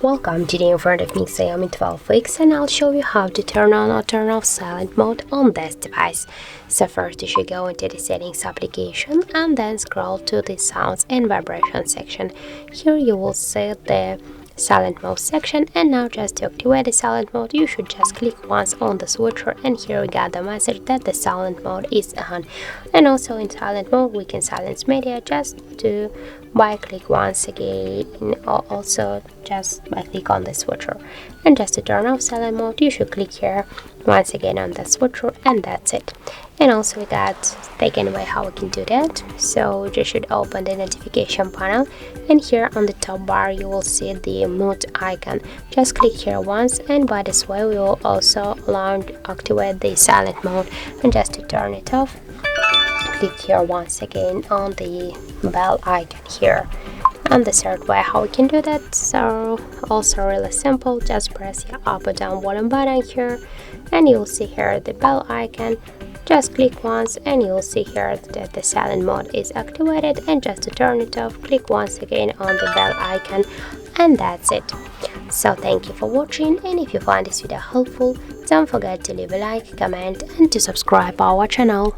Welcome to the in front of me XIAOMI 12X, and I'll show you how to turn on or turn off silent mode on this device. So first you should go into the settings application and then scroll to the sounds and vibration section. Here you will see the silent mode section, and now just to activate the silent mode you should just click once on the switcher, and here we got the message that the silent mode is on. And also in silent mode we can silence media just by click once again, or also just by click on the switcher. And just to turn off silent mode you should click here once again on the switcher, and that's it. And also we got taken away how we can do that. So you just should open the notification panel, and here on the top bar you will see the mute icon. Just click here once, and by this way we will also activate the silent mode. And just to turn it off, click here once again on the bell icon here. And the third way how we can do that, so also really simple, just press the up or down volume button here, and you'll see here the bell icon. Just click once and you'll see here that the silent mode is activated, and just to turn it off click once again on the bell icon, and that's it. So thank you for watching, and if you find this video helpful don't forget to leave a like, comment and to subscribe our channel.